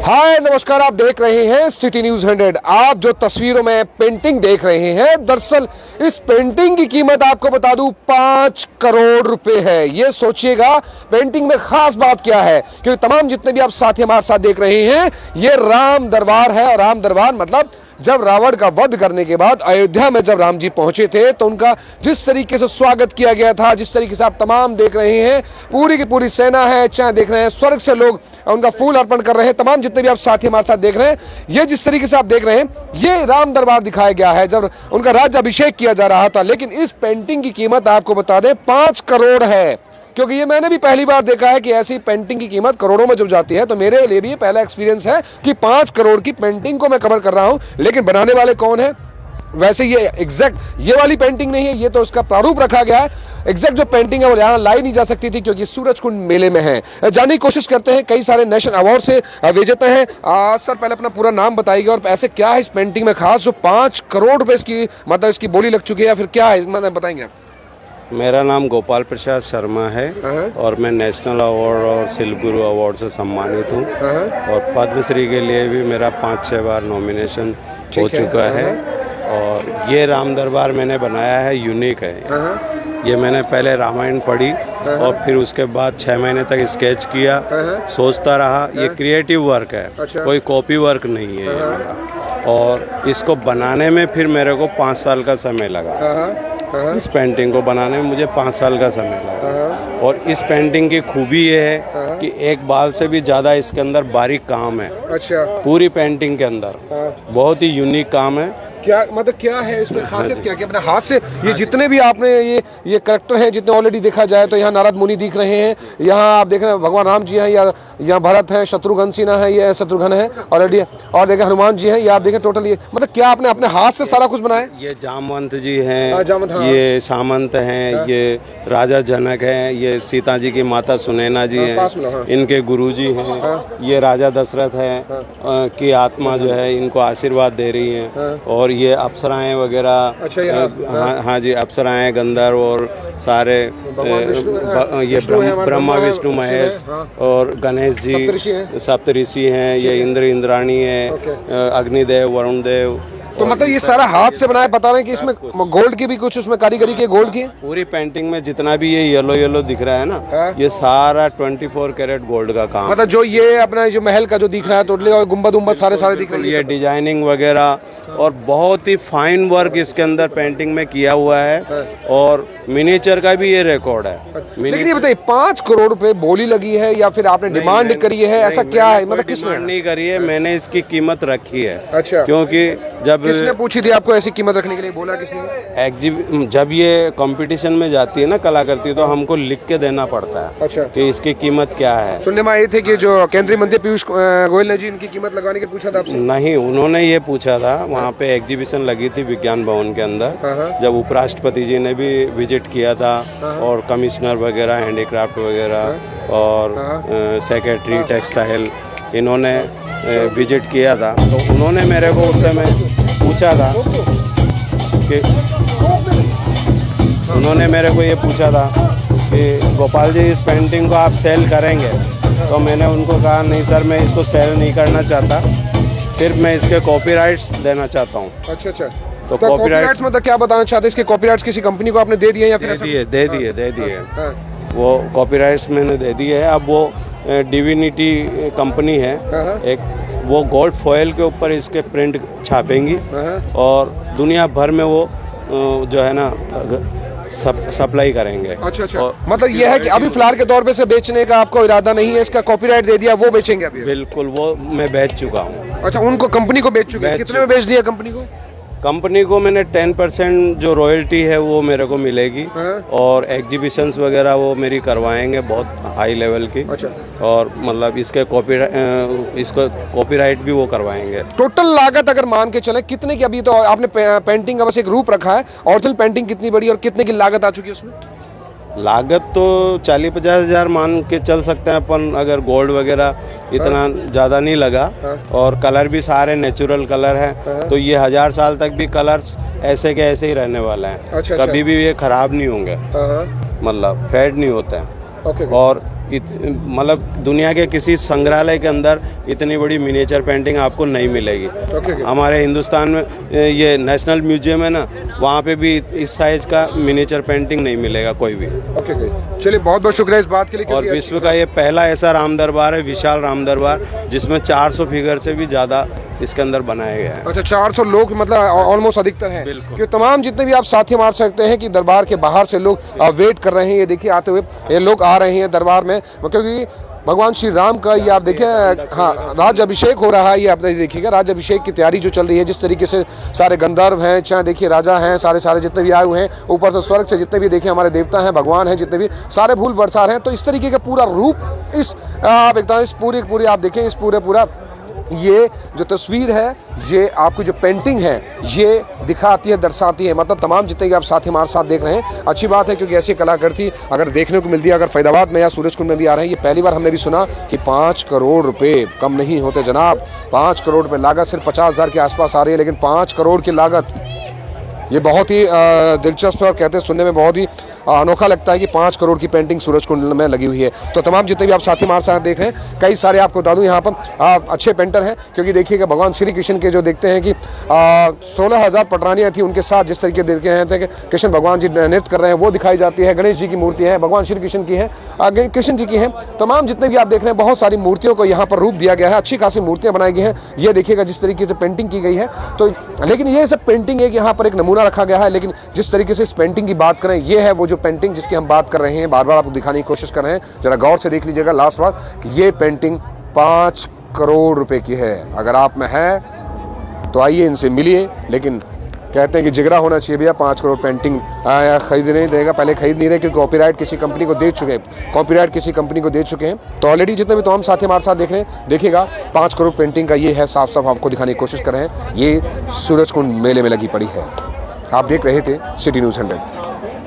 हाय नमस्कार, आप देख रहे हैं सिटी न्यूज 100। आप जो तस्वीरों में पेंटिंग देख रहे हैं, दरअसल इस पेंटिंग की कीमत आपको बता दूं 5 करोड़ रुपए है। ये सोचिएगा पेंटिंग में खास बात क्या है, क्योंकि तमाम जितने भी आप साथी हमारे साथ देख रहे हैं, ये राम दरबार है। और राम दरबार मतलब जब रावण का वध करने के बाद अयोध्या में जब राम जी पहुंचे थे तो उनका जिस तरीके से स्वागत किया गया था, जिस तरीके से आप तमाम देख रहे हैं, पूरी की पूरी सेना है, चाहे देख रहे हैं स्वर्ग से लोग उनका फूल अर्पण कर रहे हैं। तमाम जितने भी आप साथी हमारे साथ देख रहे हैं, ये जिस तरीके से आप देख रहे हैं, ये राम दरबार दिखाया गया है जब उनका राज्याभिषेक किया जा रहा था। लेकिन इस पेंटिंग की कीमत आपको बता दें 5 करोड़ है, क्योंकि ये मैंने भी पहली बार देखा है कि ऐसी पेंटिंग की कीमत करोड़ों में जब जाती है। तो मेरे लिए भी ये पहला एक्सपीरियंस है कि 5 करोड़ की पेंटिंग को मैं कवर कर रहा हूं। लेकिन बनाने वाले कौन है? वैसे ये एग्जैक्ट ये वाली पेंटिंग नहीं है, ये तो उसका प्रारूप रखा गया है। एग्जैक्ट जो पेंटिंग है वो यहाँ लाई नहीं जा सकती थी, क्योंकि सूरजकुंड मेले में है। जानने की कोशिश करते हैं, कई सारे नेशनल अवार्ड से विजेता हैं। सर पहले अपना पूरा नाम बताइएगा और ऐसे क्या है इस पेंटिंग में खास जो 5 करोड़ रुपए इसकी मतलब इसकी बोली लग चुकी है, या फिर क्या है मतलब बताएंगे आप? मेरा नाम गोपाल प्रसाद शर्मा है और मैं नेशनल अवार्ड और सिल्क गुरु अवार्ड से सम्मानित हूँ। और पद्मश्री के लिए भी मेरा 5-6 बार नॉमिनेशन हो चुका है। और ये राम दरबार मैंने बनाया है, यूनिक है। ये मैंने पहले रामायण पढ़ी और फिर उसके बाद 6 महीने तक स्केच किया, सोचता रहा। ये क्रिएटिव वर्क है, कोई कॉपी वर्क नहीं है ये मेरा। और इसको बनाने में फिर मेरे को 5 साल का समय लगा। इस पेंटिंग को बनाने में मुझे 5 साल का समय लगा। और इस पेंटिंग की खूबी ये है कि एक बाल से भी ज़्यादा इसके अंदर बारीक काम है। अच्छा। पूरी पेंटिंग के अंदर बहुत ही यूनिक काम है। क्या मतलब क्या है इसमें खासियत क्या कि अपने हाथ से ये जितने भी आपने ये करेक्टर हैं, जितने ऑलरेडी देखा जाए तो यहाँ नारद मुनि दिख रहे हैं, यहाँ आप देख रहे हैं भगवान राम जी हैं, या यहाँ भरत है, शत्रुघ्न सिन्हा है, ये शत्रुघ्न है ऑलरेडी, और देखें हनुमान जी हैं, ये आप देखें टोटल। ये मतलब क्या आपने अपने हाथ से सारा कुछ बनाया? ये जामवंत जी हैं, ये सामंत हैं, ये राजा जनक हैं, ये सीता जी की माता सुनैना जी हैं, इनके गुरु जी हैं, ये राजा दशरथ हैं की आत्मा जो है इनको आशीर्वाद दे रही है। और ये अप्सराएं वगैरह, हाँ जी, अप्सराएं, गंधर्व और सारे ये ब्रह्मा विष्णु महेश और गणेश जी सप्तऋषि हैं। ये इंद्र इंद्राणी है, अग्निदेव वरुण देव। तो मतलब ये सारा हाथ से बनाया। बता रहे हैं कि इसमें गोल्ड की भी कुछ उसमें कारीगरी की, गोल्ड की पूरी पेंटिंग में जितना भी ये येलो येलो दिख रहा है ना, ये सारा 24 कैरेट गोल्ड का काम। मतलब जो ये अपना जो महल का जो दिख रहा है टोटली, और गुम्बद उम्बद सारे दिख रहे हैं, ये डिजाइनिंग वगैरह और बहुत ही फाइन वर्क इसके अंदर पेंटिंग में किया हुआ है। और मिनिएचर का भी ये रिकॉर्ड है। लेकिन ये बताइए 5 करोड़ रुपए बोली लगी है या फिर आपने डिमांड करी है? ऐसा क्या है मतलब किसने नहीं करी है? मैंने इसकी कीमत रखी है। अच्छा। क्योंकि जब किसने पूछी थी आपको ऐसी कीमत रखने के लिए? बोला किसने? जब ये कंपटीशन में जाती है ना कलाकृति, तो हमको लिख के देना पड़ता है। अच्छा। कि इसकी कीमत क्या है। सुनने में आए थे कि जो केंद्रीय मंत्री पीयूष गोयल ने जी इनकी कीमत लगाने के पूछा था आपसे? नहीं, उन्होंने ये पूछा था। वहाँ पे एग्जीबिशन लगी थी विज्ञान भवन के अंदर, जब उपराष्ट्रपति जी ने भी विजिट किया था, और कमिश्नर वगैरह हैंडीक्राफ्ट वगैरह और सेक्रेटरी टेक्सटाइल इन्होंने विजिट किया था। तो उन्होंने मेरे को उस समय पूछा था कि उन्होंने मेरे को ये पूछा था कि गोपाल जी इस पेंटिंग को आप सेल करेंगे? तो मैंने उनको कहा नहीं सर, मैं इसको सेल नहीं करना चाहता, सिर्फ मैं इसके कॉपीराइट्स देना चाहता हूँ। अच्छा अच्छा। तो कॉपीराइट्स मतलब क्या बताना चाहते हैं? इसके कॉपीराइट्स किसी कंपनी को आपने दे दिए या फिर? दे दिए। वो कॉपीराइट्स मैंने दे दिए है। अब वो डिविनिटी कंपनी है एक, वो गोल्ड फॉयल के ऊपर इसके प्रिंट छापेंगी और दुनिया भर में वो जो है ना सप्लाई करेंगे। अच्छा। मतलब ये है कि अभी फिलहाल के तौर पे से बेचने का आपको इरादा नहीं है? इसका कॉपीराइट दे दिया, वो बेचेंगे अभी? बिल्कुल, वो मैं बेच चुका हूँ। अच्छा, उनको कंपनी को बेच चुके हैं? कितने में बेच दिया कंपनी को? कंपनी को मैंने 10% जो रॉयल्टी है वो मेरे को मिलेगी। और एग्जीबिशंस वगैरह वो मेरी करवाएंगे बहुत हाई लेवल की। अच्छा। और मतलब इसको कॉपीराइट भी वो करवाएंगे। टोटल लागत अगर मान के चले कितने की? अभी तो आपने पेंटिंग का बस एक रूप रखा है, ओरिजिनल पेंटिंग कितनी बड़ी और कितने की लागत आ चुकी है उसमें? लागत तो 40-50 हज़ार मान के चल सकते हैं अपन, अगर गोल्ड वगैरह इतना ज़्यादा नहीं लगा। और कलर भी सारे नेचुरल कलर हैं, तो ये 1000 साल तक भी कलर्स ऐसे के ऐसे ही रहने वाला है। कभी भी ये खराब नहीं होंगे, मतलब फेड नहीं होते हैं। और मतलब दुनिया के किसी संग्रहालय के अंदर इतनी बड़ी मिनिएचर पेंटिंग आपको नहीं मिलेगी। हमारे हिंदुस्तान में ये नेशनल म्यूजियम है ना, वहाँ पे भी इस साइज का मिनिएचर पेंटिंग नहीं मिलेगा कोई भी। चलिए बहुत बहुत शुक्रिया इस बात के लिए। और विश्व का ये पहला ऐसा राम दरबार है, विशाल राम दरबार, जिसमें 400 फिगर से भी ज़्यादा इसके अंदर बनाया गया है। अच्छा, 400 लोग मतलब ऑलमोस्ट अधिकतर हैं। बिल्कुल। तमाम जितने भी आप साथी मार सकते हैं कि दरबार के बाहर से लोग वेट कर रहे हैं। ये देखिए आते हुए ये लोग आ रहे हैं दरबार में, क्योंकि भगवान श्री राम का ये आप देखें, हाँ, राज अभिषेक हो रहा है। ये आप देखिएगा राज अभिषेक की तैयारी जो चल रही है, जिस तरीके से सारे गंधर्व हैं, चाहे देखिए राजा हैं, सारे जितने भी आए हुए हैं, ऊपर से स्वर्ग से जितने भी देखिए हमारे देवता हैं, भगवान हैं, जितने भी सारे फूल बरसा रहे हैं। तो इस तरीके का पूरा रूप इस आप एकदम इस पूरी आप देखें, इस पूरा ये जो तस्वीर है, ये आपकी जो पेंटिंग है, ये दिखाती है, दर्शाती है। मतलब तमाम जितने भी आप साथी हमारे साथ देख रहे हैं, अच्छी बात है, क्योंकि ऐसी कलाकृति अगर देखने को मिलती है, अगर फरीदाबाद में या सूरजकुंड में भी आ रहे हैं। ये पहली बार हमने भी सुना कि 5 करोड़ रुपए कम नहीं होते जनाब। 5 करोड़ रुपए लागत, सिर्फ 50,000 के आसपास आ रही है, लेकिन 5 करोड़ की लागत, ये बहुत ही दिलचस्प है और कहते हैं सुनने में बहुत ही अनोखा लगता है कि 5 करोड़ की पेंटिंग सूरजकुंड में लगी हुई है। तो तमाम जितने भी आप साथी हमारे साथ देख रहे हैं, कई सारे आपको बता दूं यहाँ पर अच्छे पेंटर हैं, क्योंकि देखिएगा भगवान श्री कृष्ण के जो देखते हैं कि 16,000 पटरानियाँ थी, उनके साथ जिस तरीके देखे हैं कि कृष्ण भगवान जी नृत्य कर रहे हैं, वो दिखाई जाती है। गणेश जी की मूर्ति है, भगवान श्री कृष्ण की है, कृष्ण जी की है। तमाम जितने भी आप देख रहे हैं, बहुत सारी मूर्तियों को यहाँ पर रूप दिया गया है। अच्छी खासी मूर्तियाँ बनाई गई हैं। ये देखिएगा जिस तरीके से पेंटिंग की गई है। तो लेकिन ये सब पेंटिंग एक यहाँ पर एक नमूना रखा गया है, लेकिन जिस तरीके से इस पेंटिंग की बात करें, ये है वो जो पेंटिंग जिसकी हम बात कर रहे हैं, बार बार आपको दिखाने की कोशिश कर रहे हैं। जरा गौर से देख लीजिएगा लास्ट बार कि ये पेंटिंग 5 करोड़ रुपए की है। अगर आप में है तो आइए, इनसे मिलिए। लेकिन कहते हैं कि जिगरा होना चाहिए भैया। 5 करोड़ पेंटिंग खरीद नहीं देगा, पहले खरीद नहीं रहे, क्योंकि कॉपीराइट किसी कंपनी को दे चुके हैं, तो ऑलरेडी जितने भी तमाम साथी हमारे साथ देख रहे हैं, देखिएगा 5 करोड़ पेंटिंग का ये है, साफ साफ आपको दिखाने की कोशिश कर रहे हैं। ये सूरजकुंड मेले में लगी पड़ी है। आप देख रहे थे सिटी न्यूज़ 100।